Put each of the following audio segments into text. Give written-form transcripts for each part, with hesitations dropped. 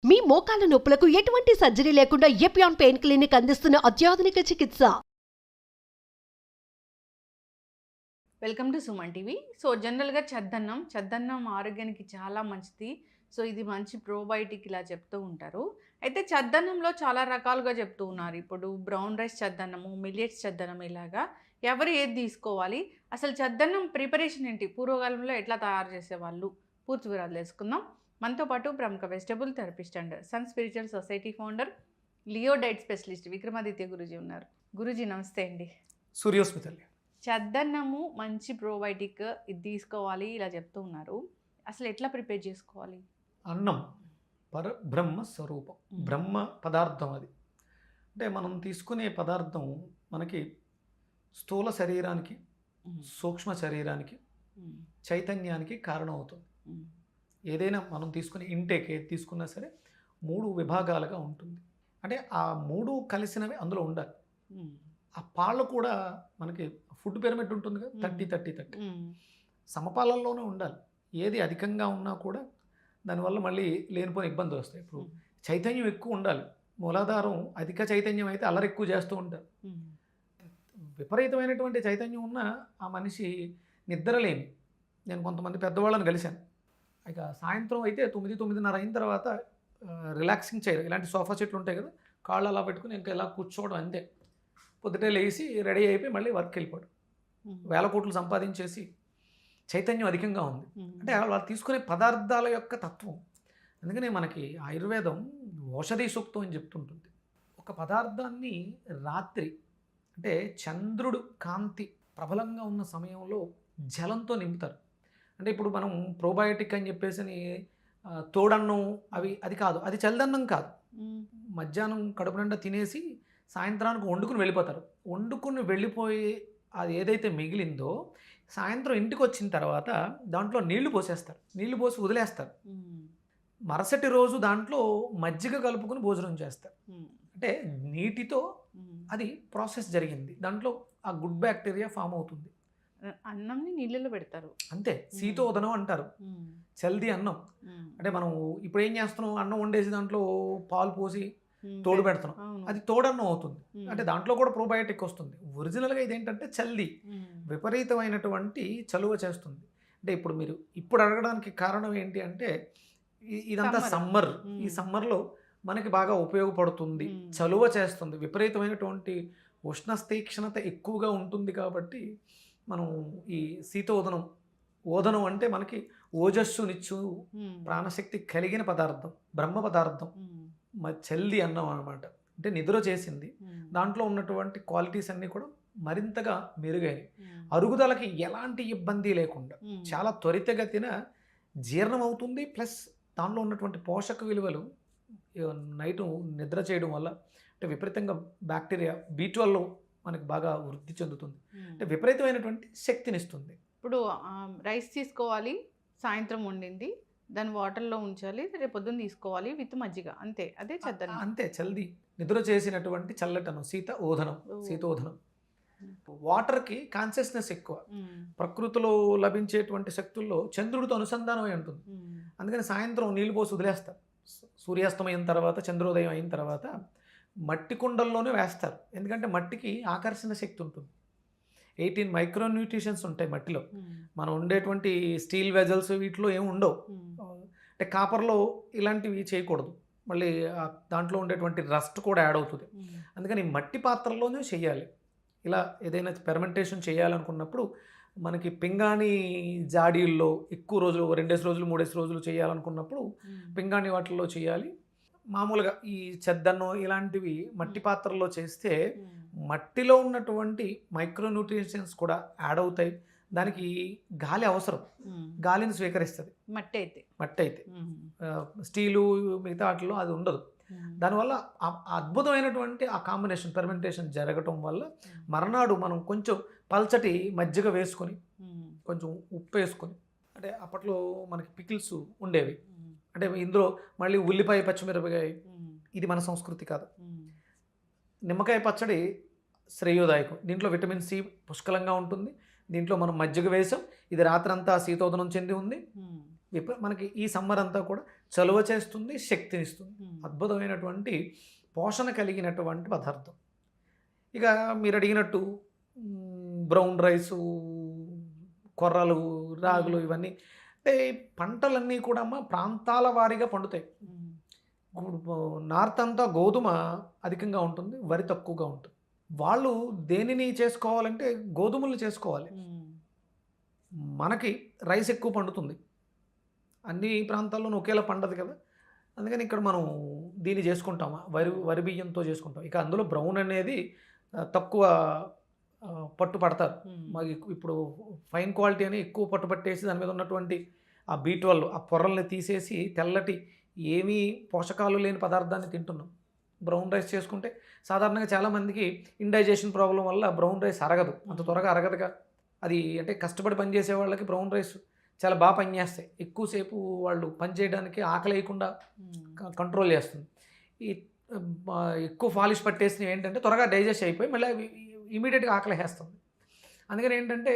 మీ మోకాల నొప్పులకు ఎటువంటి సర్జరీ లేకుండా ఎపియాన్ పెయిన్ క్లినిక్ అందిస్తున్న అత్యాధునిక చికిత్స. Welcome to Suman TV. So జనరల్గా చద్దన్నం ఆరోగ్యానికి చాలా మంచిది. సో ఇది మంచి ప్రోబయోటిక్ ఇలా చెప్తూ ఉంటారు. అయితే చద్దన్నంలో చాలా రకాలుగా చెప్తూ ఉన్నారు. ఇప్పుడు బ్రౌన్ రైస్ చద్దన్నము, మిల్లెట్స్ చద్దన్నం, ఇలాగా ఎవరు ఏది తీసుకోవాలి, అసలు చద్దన్నం ప్రిపరేషన్ ఏంటి, పూర్వకాలంలో ఎట్లా తయారు చేసేవాళ్ళు, పూర్తి వివరాలు తెలుసుకుందాం. మనతో పాటు ప్రముఖ vegetable therapist and sun spiritual society founder, Leo diet specialist Vikramaditya Guruji ఉన్నారు. గురూజీ నమస్తే అండి. సూర్యోస్మితల్లి. చద్దన్నము మంచి ప్రోబయోటిక్, ఇది తీసుకోవాలి ఇలా చెప్తూ ఉన్నారు. అసలు ఎట్లా ప్రిపేర్ చేసుకోవాలి? అన్నం పరబ్రహ్మ స్వరూపం, బ్రహ్మ పదార్థం. అది అంటే మనం తీసుకునే పదార్థం మనకి స్థూల శరీరానికి, సూక్ష్మ శరీరానికి, చైతన్యానికి కారణం అవుతుంది. ఏదైనా మనం తీసుకునే ఇంటేక్ ఏది తీసుకున్నా సరే 3 విభాగాలుగా ఉంటుంది. అంటే ఆ 3 కలిసినవి అందులో ఉండాలి. ఆ పాళ్ళు కూడా మనకి ఫుడ్ పిరమిడ్ ఉంటుంది కదా, 30-30-30 సమపాలనలోనే ఉండాలి. ఏది అధికంగా ఉన్నా కూడా దానివల్ల మళ్ళీ లేనిపోయిన ఇబ్బందులు వస్తాయి. ఇప్పుడు చైతన్యం ఎక్కువ ఉండాలి. మూలాధారం అధిక చైతన్యం అయితే అల్లరి ఎక్కువ చేస్తూ ఉంటారు. విపరీతమైనటువంటి చైతన్యం ఉన్న ఆ మనిషి నిద్రలేమి. నేను కొంతమంది పెద్దవాళ్ళని కలిశాను. ఇక సాయంత్రం అయితే 9-9:30 అయిన తర్వాత రిలాక్సింగ్ చేయరు. ఇలాంటి సోఫా సెట్లు ఉంటాయి కదా, కాళ్ళు అలా పెట్టుకుని ఇంకా ఇలా కూర్చోవడం అంతే. పొద్దుటే లేచి రెడీ అయిపోయి మళ్ళీ వర్క్ వెళ్ళిపోవడం. 1000 కోట్లు సంపాదించేసి చైతన్యం అధికంగా ఉంది. అంటే వాళ్ళు తీసుకునే పదార్థాల యొక్క తత్వం. అందుకనే మనకి ఆయుర్వేదం ఔషధి సూక్తం అని చెప్తుంటుంది. ఒక పదార్థాన్ని రాత్రి అంటే చంద్రుడు కాంతి ప్రబలంగా ఉన్న సమయంలో జలంతో నింపుతారు. అంటే ఇప్పుడు మనం ప్రోబయోటిక్ అని చెప్పేసి తోడన్నం అది కాదు, అది చల్లదన్నం కాదు. మధ్యాహ్నం కడుపు నిండా తినేసి సాయంత్రానికి వండుకుని వెళ్ళిపోతారు. వండుకుని వెళ్ళిపోయి అది ఏదైతే మిగిలిందో సాయంత్రం ఇంటికి వచ్చిన తర్వాత దాంట్లో నీళ్లు పోసేస్తారు. నీళ్లు పోసి వదిలేస్తారు. మరుసటి రోజు దాంట్లో మజ్జిగ కలుపుకొని భోజనం చేస్తారు. అంటే నీటితో అది ప్రాసెస్ జరిగింది. దాంట్లో ఆ గుడ్ బ్యాక్టీరియా ఫామ్ అవుతుంది. అన్నంని నీళ్ళలో పెడతారు అంతే. శీతోదనం అంటారు. చల్ది అన్నం అంటే మనం ఇప్పుడు ఏం చేస్తున్నాం, అన్నం వండేసి దాంట్లో పాలు పోసి తోడు పెడుతున్నాం, అది తోడన్నం అవుతుంది. అంటే దాంట్లో కూడా ప్రోబయోటిక్ వస్తుంది. ఒరిజినల్గా ఇదేంటంటే చల్ది, విపరీతమైనటువంటి చలువ చేస్తుంది. అంటే ఇప్పుడు మీరు అడగడానికి కారణం ఏంటి అంటే ఇదంతా సమ్మర్. ఈ సమ్మర్లో మనకి బాగా ఉపయోగపడుతుంది, చలువ చేస్తుంది. విపరీతమైనటువంటి ఉష్ణతీక్ష్ణత ఎక్కువగా ఉంటుంది కాబట్టి మనం ఈ ఓదనం అంటే మనకి ఓజస్సునిచ్చు ప్రాణశక్తి కలిగిన పదార్థం, బ్రహ్మ పదార్థం, చల్ది అన్నం అన్నమాట. అంటే నిద్ర చేసింది. దాంట్లో ఉన్నటువంటి క్వాలిటీస్ అన్నీ కూడా మరింతగా మెరుగైనవి. అరుగుదలకి ఎలాంటి ఇబ్బంది లేకుండా చాలా త్వరితగతిన జీర్ణం అవుతుంది. ప్లస్ దాంట్లో ఉన్నటువంటి పోషక విలువలు నైట్ నిద్ర చేయడం వల్ల అంటే విపరీతంగా బ్యాక్టీరియా B12 మనకి బాగా వృద్ధి చెందుతుంది. అంటే విపరీతమైనటువంటి శక్తినిస్తుంది. ఇప్పుడు రైస్ తీసుకోవాలి, సాయంత్రం వండింది, దాన్ని వాటర్లో ఉంచాలి, రేపు పొద్దున్న తీసుకోవాలి విత్ మజ్జిగ, అంతే. అదే చద్దన్నం. అంతే చల్ది నిద్ర చేసినటువంటి చల్లటనం, శీతోధనం. వాటర్కి కాన్షియస్నెస్ ఎక్కువ. ప్రకృతిలో లభించేటువంటి శక్తుల్లో చంద్రుడితో అనుసంధానమై ఉంటుంది. అందుకని సాయంత్రం నీళ్లు పోసి వదిలేస్తారు. సూర్యాస్తమయం తర్వాత, చంద్రోదయం అయిన తర్వాత మట్టి కుండల్లోనే వేస్తారు. ఎందుకంటే మట్టికి ఆకర్షణ శక్తి ఉంటుంది. 18 మైక్రోన్యూట్రిషన్స్ ఉంటాయి మట్టిలో. మనం ఉండేటువంటి స్టీల్ వెజల్స్ వీటిలో ఏమి ఉండవు. అంటే కాపర్లో ఇలాంటివి చేయకూడదు. మళ్ళీ దాంట్లో ఉండేటువంటి రస్ట్ కూడా యాడ్ అవుతుంది. అందుకని మట్టి పాత్రలోనే చేయాలి. ఇలా ఏదైనా ఫెర్మెంటేషన్ చేయాలనుకున్నప్పుడు మనకి పింగాణి జాడీల్లో ఎక్కువ రోజులు, 2 రోజులు 3 రోజులు చేయాలనుకున్నప్పుడు పింగాణి వాటిల్లో చేయాలి. మామూలుగా ఈ చద్దన్నం ఇలాంటివి మట్టి పాత్రలో చేస్తే మట్టిలో ఉన్నటువంటి మైక్రోన్యూట్రిషన్స్ కూడా యాడ్ అవుతాయి. దానికి గాలి అవసరం, గాలిని స్వీకరిస్తుంది మట్టి అయితే. స్టీలు మిగతా వాటిలో అది ఉండదు. దానివల్ల అద్భుతమైనటువంటి ఆ కాంబినేషన్ ఫెర్మెంటేషన్ జరగటం వల్ల మర్నాడు మనం కొంచెం పల్చటి మజ్జిగ వేసుకొని, కొంచెం ఉప్పు వేసుకొని, అంటే అప్పట్లో మనకి పికిల్స్ ఉండేవి. అంటే ఇందులో మళ్ళీ ఉల్లిపాయ, పచ్చిమిరపకాయ, ఇది మన సంస్కృతి కాదు. నిమ్మకాయ పచ్చడి శ్రేయోదాయకం. దీంట్లో విటమిన్ సి పుష్కలంగా ఉంటుంది. దీంట్లో మనం మజ్జిగ వేసాం. ఇది రాత్రంతా శీతోదనం చెంది ఉంది. మనకి ఈ సమ్మర్ అంతా కూడా చలువ చేస్తుంది, శక్తినిస్తుంది. అద్భుతమైనటువంటి పోషణ కలిగినటువంటి పదార్థం. ఇక మీరు అడిగినట్టు బ్రౌన్ రైసు, కొర్రలు, రాగులు ఇవన్నీ అంటే పంటలన్నీ కూడా అమ్మ ప్రాంతాల వారీగా పండుతాయి. నార్త్ అంతా గోధుమ అధికంగా ఉంటుంది, వరి తక్కువగా ఉంటుంది. వాళ్ళు దేనిని చేసుకోవాలంటే గోధుమలు చేసుకోవాలి. మనకి రైస్ ఎక్కువ పండుతుంది, అన్ని ప్రాంతాల్లోనూ ఒకేలా పండదు కదా. అందుకని ఇక్కడ మనం దీన్ని చేసుకుంటాం, వరి బియ్యంతో చేసుకుంటాం. ఇక అందులో బ్రౌన్ అనేది తక్కువ పట్టు పడతారు. మాకు ఇప్పుడు ఫైన్ క్వాలిటీ అని ఎక్కువ పట్టు పట్టేసి దాని మీద ఉన్నటువంటి ఆ B12 ఆ పొరల్ని తీసేసి తెల్లటి ఏమీ పోషకాలు లేని పదార్థాన్ని తింటున్నాం. బ్రౌన్ రైస్ చేసుకుంటే సాధారణంగా చాలామందికి ఇండైజెషన్ ప్రాబ్లం వల్ల బ్రౌన్ రైస్ అరగదు, అంత త్వరగా అరగదుగా. అది అంటే కష్టపడి పనిచేసే వాళ్ళకి బ్రౌన్ రైస్ చాలా బాగా పనిచేస్తాయి. ఎక్కువసేపు వాళ్ళు పని చేయడానికి ఆకలి వేయకుండా కంట్రోల్ చేస్తుంది. ఈ ఎక్కువ పాలిష్ పట్టేసినవి ఏంటంటే త్వరగా డైజెస్ట్ అయిపోయి మళ్ళీ అవి ఇమీడియట్గా ఆకలి వేస్తుంది. అందుకని ఏంటంటే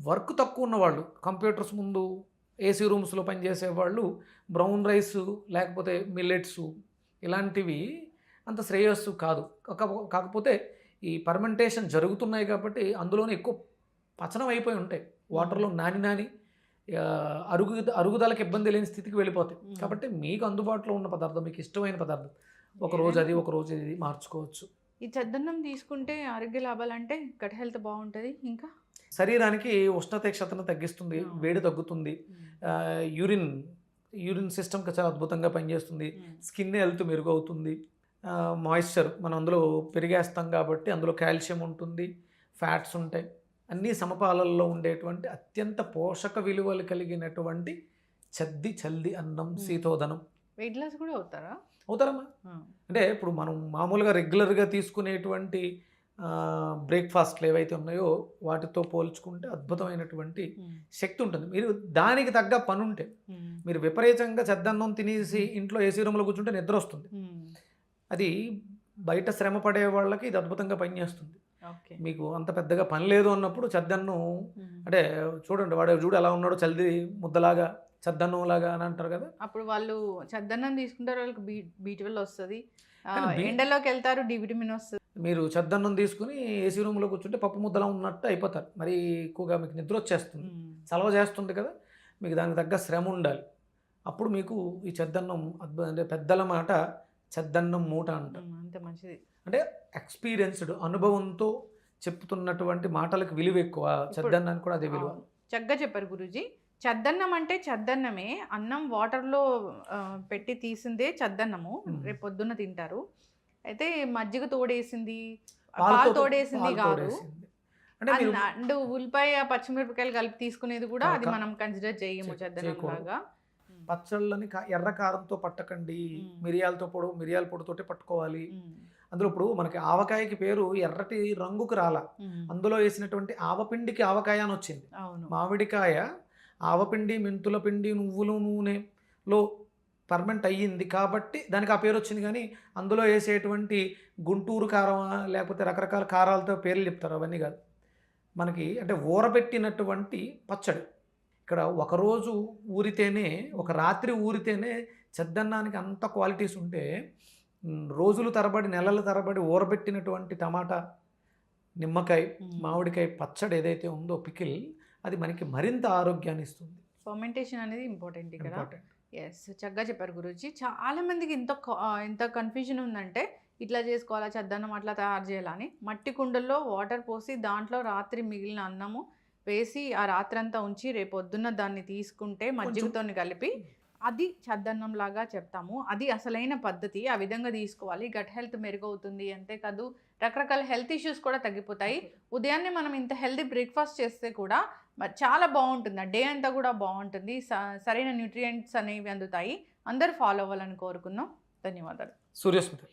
వర్క్ తక్కువ ఉన్నవాళ్ళు, కంప్యూటర్స్ ముందు ఏసీ రూమ్స్లో పనిచేసే వాళ్ళు బ్రౌన్ రైస్ లేకపోతే మిల్లెట్స్ ఇలాంటివి అంత శ్రేయస్సు కాదు. కాకపోతే ఈ పర్మెంటేషన్ జరుగుతున్నాయి కాబట్టి అందులోనే ఎక్కువ పచనం అయిపోయి ఉంటాయి, వాటర్లో నాని అరుగుదలకు ఇబ్బంది లేని స్థితికి వెళ్ళిపోతాయి. కాబట్టి మీకు అందుబాటులో ఉన్న పదార్థం, మీకు ఇష్టమైన పదార్థం, ఒక రోజు అది ఒక రోజు ఇది మార్చుకోవచ్చు. ఈ చద్దన్నం తీసుకుంటే ఆరోగ్య లాభాలు అంటే గట్ హెల్త్ బాగుంటుంది, ఇంకా శరీరానికి ఉష్ణతీక్షతను తగ్గిస్తుంది, వేడి తగ్గుతుంది, యూరిన్ సిస్టమ్కి చాలా అద్భుతంగా పనిచేస్తుంది, స్కిన్ హెల్త్ మెరుగవుతుంది, మాయిశ్చర్ మనం అందులో పెరిగేస్తాం కాబట్టి అందులో కాల్షియం ఉంటుంది, ఫ్యాట్స్ ఉంటాయి, అన్నీ సమపాలల్లో ఉండేటువంటి అత్యంత పోషక విలువలు కలిగినటువంటి చల్ది అన్నం శీతోదనం. వెయిట్ లాస్ కూడా అవుతారమ్మా. అంటే ఇప్పుడు మనం మామూలుగా రెగ్యులర్గా తీసుకునేటువంటి బ్రేక్ఫాస్ట్లు ఏవైతే ఉన్నాయో వాటితో పోల్చుకుంటే అద్భుతమైనటువంటి శక్తి ఉంటుంది. మీరు దానికి తగ్గ పని ఉంటే, మీరు విపరీతంగా చెద్దన్నం తినేసి ఇంట్లో ఏసీ రూమ్లో కూర్చుంటే నిద్ర వస్తుంది. అది బయట శ్రమ పడే వాళ్ళకి ఇది అద్భుతంగా పనిచేస్తుంది. మీకు అంత పెద్దగా పని లేదు అన్నప్పుడు చెద్దన్నం అంటే చూడండి, వాడు ఎలా ఉన్నాడో చల్ది ముద్దలాగా చద్దన్నం లాగా అని అంటారు కదా. అప్పుడు వాళ్ళు చద్దన్నం తీసుకుంటారు, వాళ్ళకి B12 వస్తుంది, ఎండలోకి వెళ్తారు, డి విటమిన్ వస్తుంది. మీరు చద్దన్నం తీసుకుని ఏసీ రూమ్లో కూర్చుంటే పప్పు ముద్దలా ఉన్నట్టు అయిపోతారు. మరి ఎక్కువగా మీకు నిద్ర వచ్చేస్తుంది, చలవ చేస్తుంది కదా. మీకు దానికి తగ్గ శ్రమ ఉండాలి. అప్పుడు మీకు ఈ చద్దన్నం అంటే పెద్దల మాట చద్దన్నం మూట అంటారు. అంత మంచిది. అంటే ఎక్స్పీరియన్స్డ్, అనుభవంతో చెప్తున్నటువంటి మాటలకు విలువ ఎక్కువ, చద్దన్నానికి కూడా అదే విలువ. చక్కగా చెప్పారు గురూజీ. చద్దన్నం అంటే చద్దన్నమే, అన్నం వాటర్లో పెట్టి తీసిందే చద్దన్నము, రేపు పొద్దున్న తింటారు. అయితే మజ్జిగ తోడేసింది, పాలు తోడేసింది కాదు. అండ్ ఉల్లిపాయ పచ్చిమిరపకాయలు కలిపి తీసుకునేది కూడా అది మనం కన్సిడర్ చేయము చద్దన్నం లాగా. పచ్చళ్ళని ఎర్ర కారంతో పట్టకండి, మిరియాల పొడితోటి పట్టుకోవాలి. అందులో ఇప్పుడు మనకి ఆవకాయకి పేరు ఎర్రటి రంగుకు రాలా, అందులో వేసినటువంటి ఆవపిండికి ఆవకాయ అని వచ్చింది. మామిడికాయ ఆవపిండి, మెంతుల పిండి, నువ్వుల నూనెలో పర్మెంట్ అయ్యింది కాబట్టి దానికి ఆ పేరు వచ్చింది. కానీ అందులో వేసేటువంటి గుంటూరు కారం లేకపోతే రకరకాల కారాలతో పేర్లు చెప్తారు, అవన్నీ కాదు. మనకి అంటే ఊరబెట్టినటువంటి పచ్చడి. ఇక్కడ ఒకరోజు ఊరితేనే, ఒక రాత్రి ఊరితేనే చద్దన్నానికి అంత క్వాలిటీస్ ఉంటే, రోజులు తరబడి నెలల తరబడి ఊరబెట్టినటువంటి టమాటా, నిమ్మకాయ, మామిడికాయ పచ్చడి ఏదైతే ఉందో పికిల్, అది మనకి మరింత ఆరోగ్యాన్ని ఇస్తుంది. ఫర్మెంటేషన్ అనేది ఇంపార్టెంట్ ఇక్కడ. ఎస్, చక్కగా చెప్పారు గురూజీ. చాలా మందికి ఎంత కన్ఫ్యూజన్ ఉందంటే ఇట్లా చేసుకోవాలా చద్దన్నం, అట్లా తయారు చేయాలని. మట్టి కుండల్లో వాటర్ పోసి దాంట్లో రాత్రి మిగిలిన అన్నము వేసి ఆ రాత్రంతా ఉంచి రేపు పొద్దున్న దాన్ని తీసుకుంటే మజ్జిగతో కలిపి అది చద్దన్నం లాగా చెప్తాము. అది అసలైన పద్ధతి, ఆ విధంగా తీసుకోవాలి. గట్ హెల్త్ మెరుగవుతుంది, అంతేకాదు రకరకాల హెల్త్ ఇష్యూస్ కూడా తగ్గిపోతాయి. ఉదయాన్నే మనం ఇంత హెల్తీ బ్రేక్ఫాస్ట్ చేస్తే కూడా చాలా బాగుంటుంది, ఆ డే అంతా కూడా బాగుంటుంది, సరైన న్యూట్రియంట్స్ అనేవి అందుతాయి. అందరూ ఫాలో అవ్వాలని కోరుకుందాం. ధన్యవాదాలు. సూర్యస్మిత.